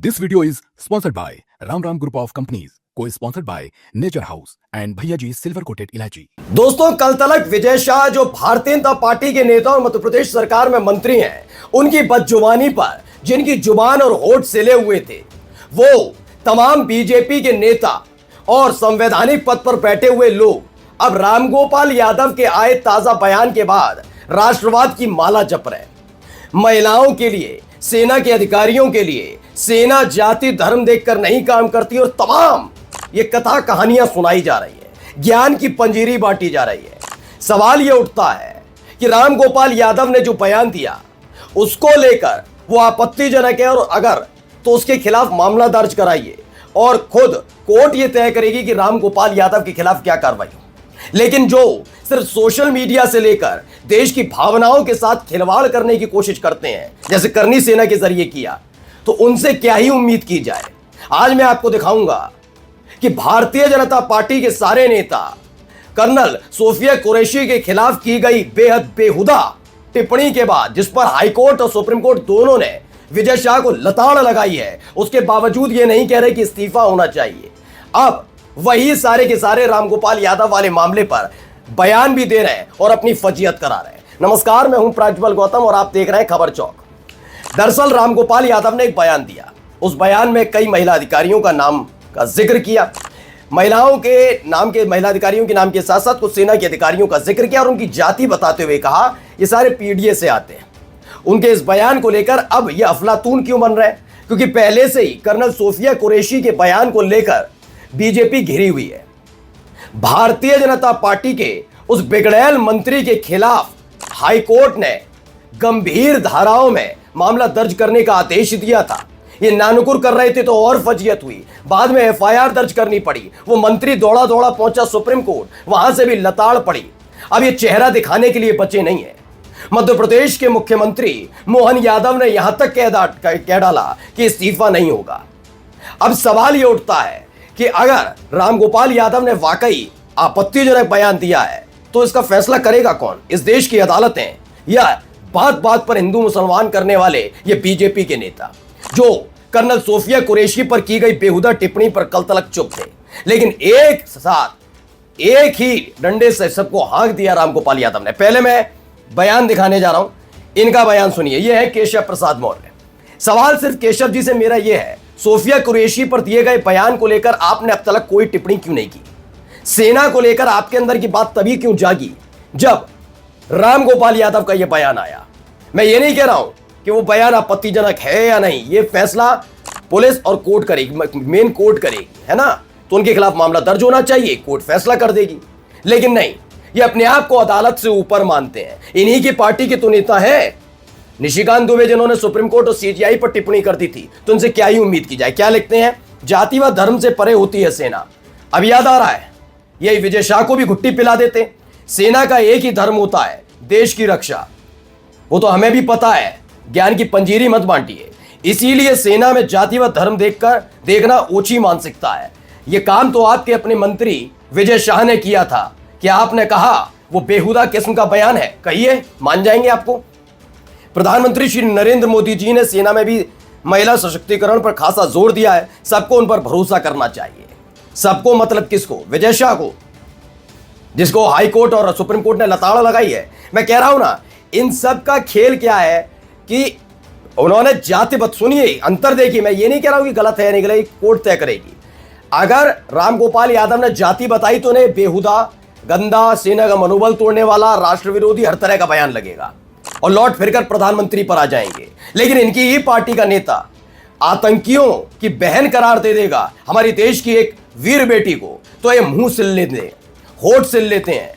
This video is sponsored by Ram Ram Group of Companies, co-sponsored by Nature House and Bhaiya Ji Silver Coated Ilaichi। दोस्तों, कल तलक विजय शाह जो Bharatiya Janata party के नेता और मध्य प्रदेश सरकार में मंत्री हैं, उनकी बदजुबानी पर जिनकी जुबान और होठ सिले हुए थे, वो तमाम बीजेपी के नेता और संवैधानिक पद पर बैठे हुए लोग अब रामगोपाल यादव के आए ताजा बयान के बाद राष्ट्रवाद की माला जप रहे। महिलाओं के लिए, सेना के अधिकारियों के लिए सेना जाति धर्म देखकर नहीं काम करती और तमाम ये कथा कहानियां सुनाई जा रही है, ज्ञान की पंजीरी बांटी जा रही है। सवाल ये उठता है कि रामगोपाल यादव ने जो बयान दिया उसको लेकर वो आपत्तिजनक है और अगर तो उसके खिलाफ मामला दर्ज कराइए और खुद कोर्ट ये तय करेगी कि रामगोपाल यादव के खिलाफ क्या कार्रवाई हो। लेकिन जो सिर्फ सोशल मीडिया से लेकर देश की भावनाओं के साथ खिलवाड़ करने की कोशिश करते हैं, जैसे करनी सेना के जरिए किया, तो उनसे क्या ही उम्मीद की जाए। आज मैं आपको दिखाऊंगा कि भारतीय जनता पार्टी के सारे नेता कर्नल सोफिया कुरैशी के खिलाफ की गई बेहद बेहुदा टिप्पणी के बाद, जिस पर हाईकोर्ट और सुप्रीम कोर्ट दोनों ने विजय शाह को लताड़ लगाई है, उसके बावजूद ये नहीं कह रहे कि इस्तीफा होना चाहिए। अब वही सारे के सारे रामगोपाल यादव वाले मामले पर बयान भी दे रहे हैं और अपनी फजीयत करा रहे हैं। नमस्कार, मैं हूं प्राज्वल गौतम और आप देख रहे हैं खबर चौक। दरअसल रामगोपाल यादव ने एक बयान दिया। उस बयान में कई महिला अधिकारियों का नाम का जिक्र किया, महिला अधिकारियों के नाम के साथ साथ कुछ सेना के अधिकारियों का जिक्र किया और उनकी जाति बताते हुए कहा ये सारे पीडीए से आते हैं। उनके इस बयान को लेकर अब ये अफलातून क्यों बन रहा है, क्योंकि पहले से ही कर्नल सोफिया कुरैशी के बयान को लेकर बीजेपी घिरी हुई है। भारतीय जनता पार्टी के उस बिगड़ैल मंत्री के खिलाफ हाईकोर्ट ने गंभीर धाराओं में मामला दर्ज करने का आदेश दिया था। ये नानुकुर कर रहे थे तो और फजीयत हुई, बाद में एफआईआर दर्ज करनी पड़ी। वो मंत्री दौड़ा दौड़ा पहुंचा सुप्रीम कोर्ट, वहां से भी लताड़ पड़ी। अब ये चेहरा दिखाने के लिए बचे नहीं है। मध्य प्रदेश के मुख्यमंत्री मोहन यादव ने यहां तक कह डाला कि इस्तीफा नहीं होगा। अब सवाल ये उठता है कि अगर रामगोपाल यादव ने वाकई आपत्तिजनक बयान दिया है तो इसका फैसला करेगा कौन? इस देश की अदालतें या बात बात पर हिंदू मुसलमान करने वाले ये बीजेपी के नेता, जो कर्नल सोफिया कुरैशी पर की गई बेहुदा टिप्पणी पर कल तलक चुप थे, लेकिन एक साथ एक ही डंडे से सबको हाँक दिया रामगोपाल यादव ने। पहले मैं बयान दिखाने जा रहा हूं, इनका बयान सुनिए। यह है केशव प्रसाद मौर्य। सवाल सिर्फ केशव जी से मेरा यह है, सोफिया कुरैशी पर दिए गए बयान को लेकर आपने अब तक कोई टिप्पणी क्यों नहीं की? सेना को लेकर आपके अंदर की बात तभी क्यों जागी जब रामगोपाल यादव का यह बयान आया? मैं ये नहीं कह रहा हूं कि वो बयान आपत्तिजनक है या नहीं, ये फैसला पुलिस और कोर्ट करेगी, मेन कोर्ट करेगी, है ना? तो उनके खिलाफ मामला दर्ज होना चाहिए, कोर्ट फैसला कर देगी। लेकिन नहीं, ये अपने आप को अदालत से ऊपर मानते हैं। इन्हीं की पार्टी के तो नेता है निशिकांत दुबे, जिन्होंने सुप्रीम कोर्ट और सीजीआई पर टिप्पणी कर दी थी, तो उनसे क्या ही उम्मीद की जाए? क्या लिखते हैं? जाति व धर्म से परे होती है सेना। अब याद आ रहा है, यही विजय शाह को भी घुट्टी पिला देते। सेना का एक ही धर्म होता है, देश की रक्षा। वो तो हमें भी पता है, ज्ञान की पंजीरी मत बांटिए। इसीलिए सेना में जाति व धर्म देखना ओछी मानसिकता है। यह काम तो आपके अपने मंत्री विजय शाह ने किया था। क्या आपने कहा वो बेहुदा किस्म का बयान है? कहिए, मान जाएंगे आपको। प्रधानमंत्री श्री नरेंद्र मोदी जी ने सेना में भी महिला सशक्तिकरण पर खासा जोर दिया है। सबको उन पर भरोसा करना चाहिए। सबको मतलब किसको? विजय शाह को, जिसको हाईकोर्ट और सुप्रीम कोर्ट ने लताड़ लगाई है। मैं कह रहा हूं ना, इन सब का खेल क्या है कि उन्होंने जातिगत, सुनिए, अंतर देखिए। मैं ये नहीं कह रहा हूं कि गलत है नहीं गलत, कोर्ट तय करेगी। अगर रामगोपाल यादव ने जाति बताई तो उन्हें बेहुदा, गंदा, सेना का मनोबल तोड़ने वाला, राष्ट्र विरोधी हर तरह का बयान लगेगा और लौट फिरकर प्रधानमंत्री पर आ जाएंगे। लेकिन इनकी ही पार्टी का नेता आतंकियों की बहन करार दे देगा हमारी देश की एक वीर बेटी को, तो ये मुंह सिल लेते हैं, होठ सिल लेते हैं।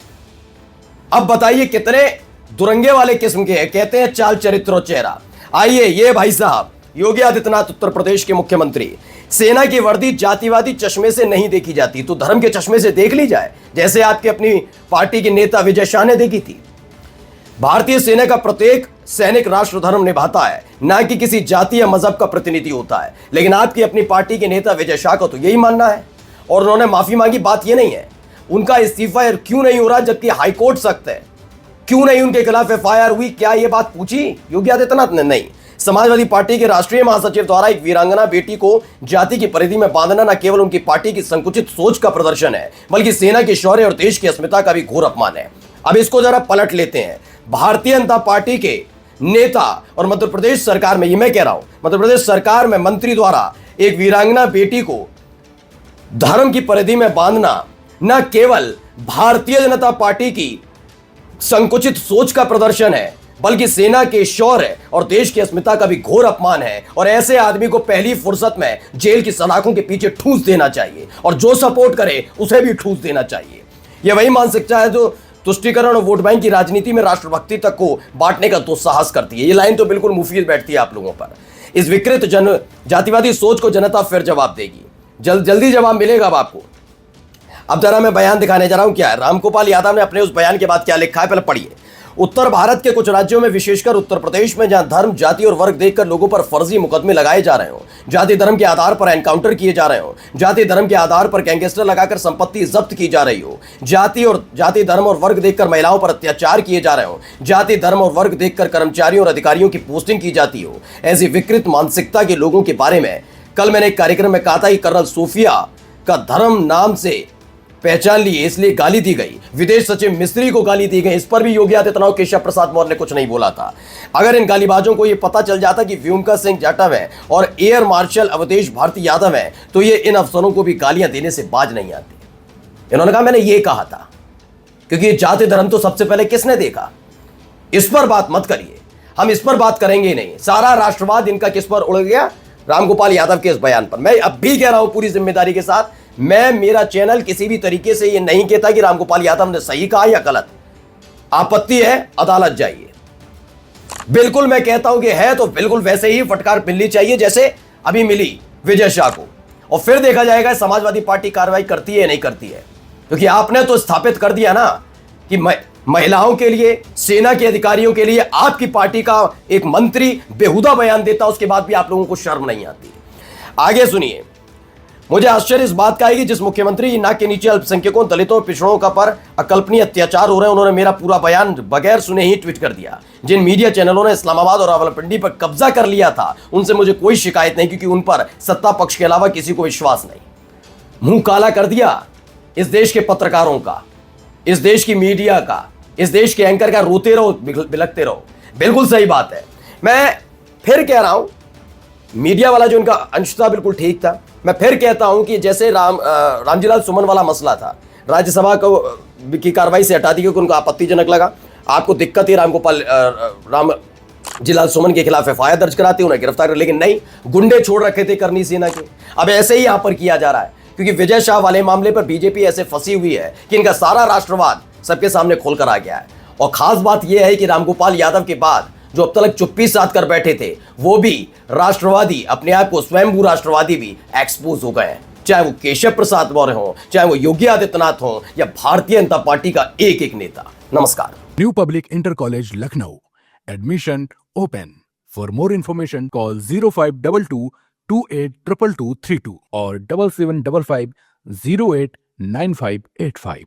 अब बताइए कितने दुरंगे वाले किस्म के हैं। कहते हैं चाल, चरित्र और चेहरा। आइए, ये भाई साहब योगी आदित्यनाथ, उत्तर प्रदेश के मुख्यमंत्री। सेना की वर्दी जातिवादी चश्मे से नहीं देखी जाती, तो धर्म के चश्मे से देख ली जाए, जैसे आपके अपनी पार्टी के नेता विजय शाह ने देखी थी। भारतीय सेना का प्रत्येक सैनिक राष्ट्र धर्म निभाता है, ना कि किसी जाति या मजहब का प्रतिनिधि होता है। लेकिन आपकी अपनी पार्टी के नेता विजय शाह को तो यही मानना है और उन्होंने माफी मांगी। बात यह नहीं है उनका इस्तीफा क्यों नहीं हो रहा, जबकि हाईकोर्ट सख्त है। क्यों नहीं उनके खिलाफ एफआईआर हुई? क्या यह बात पूछी योगी आदित्यनाथ ने? नहीं। समाजवादी पार्टी के राष्ट्रीय महासचिव द्वारा एक वीरांगना बेटी को जाति की परिधि में बांधना न केवल उनकी पार्टी की संकुचित सोच का प्रदर्शन है, बल्कि सेना के शौर्य और देश की अस्मिता का भी घोर अपमान है। अब इसको जरा पलट लेते हैं। भारतीय जनता पार्टी के नेता और मध्य प्रदेश सरकार में, ये मैं कह रहा हूं, मध्य प्रदेश सरकार में मंत्री द्वारा एक वीरांगना बेटी को धर्म की परिधि में बांधना न केवल भारतीय जनता पार्टी की संकुचित सोच का प्रदर्शन है, बल्कि सेना के शौर्य और देश की अस्मिता का भी घोर अपमान है। और ऐसे आदमी को पहली फुर्सत में जेल की सलाखों के पीछे ठूस देना चाहिए और जो सपोर्ट करे उसे भी ठूस देना चाहिए। यह वही मानसिकता है जो तुष्टीकरण और वोट बैंक की राजनीति में राष्ट्रभक्ति तक को बांटने का दुस्साहस करती है। ये लाइन तो बिल्कुल मुफीद बैठती है आप लोगों पर। इस विकृत जातिवादी सोच को जनता फिर जवाब देगी, जल्दी जवाब मिलेगा अब आपको। अब जरा मैं बयान दिखाने जा रहा हूं क्या है। रामगोपाल यादव ने अपने उस बयान के बाद क्या लिखा है, पहले पढ़िए। उत्तर भारत के कुछ राज्यों में, विशेषकर उत्तर प्रदेश में, जहां धर्म, जाति और वर्ग देखकर लोगों पर फर्जी मुकदमे लगाए जा रहे हो, जाति धर्म के आधार पर एनकाउंटर किए जा रहे हो, जाति धर्म के आधार पर गैंगस्टर लगाकर संपत्ति जब्त की जा रही हो, जाति धर्म और वर्ग देखकर महिलाओं पर अत्याचार किए जा रहे हो, जाति धर्म और वर्ग देखकर कर्मचारियों और अधिकारियों की पोस्टिंग की जाती हो, ऐसी विकृत मानसिकता के लोगों के बारे में कल मैंने एक कार्यक्रम में कहा था कि कर्नल सूफिया का धर्म नाम से पहचान लिए, इसलिए गाली दी गई। विदेश सचिव मिस्त्री को गाली दी गई। इस पर भी योगी आदित्यनाथ, केशव प्रसाद मौर्य ने कुछ नहीं बोला था। अगर इन गालीबाजों को यह पता चल जाता कि व्योमका सिंह जाटव है और एयर मार्शल अवधेश भारती यादव है, तो ये इन अफसरों को भी गालियां देने से बाज नहीं आती। इन्होंने कहा मैंने ये कहा था, क्योंकि ये जाति धर्म तो सबसे पहले किसने देखा। इस पर बात मत करिए, हम इस पर बात करेंगे नहीं। सारा राष्ट्रवाद इनका किस पर उड़ गया, रामगोपाल यादव के इस बयान पर। मैं अब भी कह रहा हूं पूरी जिम्मेदारी के साथ, मेरा चैनल किसी भी तरीके से ये नहीं कहता कि रामगोपाल यादव ने सही कहा या गलत। आपत्ति है, अदालत जाइए। बिल्कुल मैं कहता हूं कि है तो बिल्कुल वैसे ही फटकार मिलनी चाहिए जैसे अभी मिली विजय शाह को, और फिर देखा जाएगा समाजवादी पार्टी कार्रवाई करती है या नहीं करती है। क्योंकि आपने तो स्थापित कर दिया ना कि महिलाओं के लिए, सेना के अधिकारियों के लिए आपकी पार्टी का एक मंत्री बेहुदा बयान देता, उसके बाद भी आप लोगों को शर्म नहीं आती। आगे सुनिए। मुझे आश्चर्य इस बात का है कि जिस मुख्यमंत्री की नाक के नीचे अल्पसंख्यकों, दलितों और पिछड़ों का पर अकल्पनीय अत्याचार हो रहे हैं, उन्होंने मेरा पूरा बयान बगैर सुने ही ट्वीट कर दिया। जिन मीडिया चैनलों ने इस्लामाबाद और रावलपिंडी पर कब्जा कर लिया था, उनसे मुझे कोई शिकायत नहीं, क्योंकि उन पर सत्ता पक्ष के अलावा किसी को विश्वास नहीं। मुंह काला कर दिया इस देश के पत्रकारों का, इस देश की मीडिया का, इस देश के एंकर का। रोते रहो, बिलखते रहो। बिल्कुल सही बात है। मैं फिर कह रहा हूं, मीडिया वाला जो इनका अंश था बिल्कुल ठीक था। मैं फिर कहता हूं कि जैसे रामजीलाल सुमन वाला मसला था, राज्यसभा को की कार्रवाई से हटा दी क्योंकि उनको आपत्तिजनक लगा। आपको दिक्कत ही रामजीलाल सुमन के खिलाफ एफआईआर दर्ज कराते, उन्हें गिरफ्तार कर, लेकिन नहीं, गुंडे छोड़ रखे थे करनी सेना के। अब ऐसे ही यहां पर किया जा रहा है, क्योंकि विजय शाह वाले मामले पर बीजेपी ऐसे फंसी हुई है कि इनका सारा राष्ट्रवाद सबके सामने खोल कर आ गया है। और खास बात यह है कि रामगोपाल यादव के बाद जो अब तक चुप्पी साध कर बैठे थे, वो भी राष्ट्रवादी, अपने आप को स्वयंभू राष्ट्रवादी भी एक्सपोज हो गए हैं। चाहे वो केशव प्रसाद मौर्य हो, चाहे वो योगी आदित्यनाथ हो, या भारतीय जनता पार्टी का एक एक नेता। नमस्कार। New public inter college Lucknow, admission open. For more information call 0522 282232 और 7755 089585।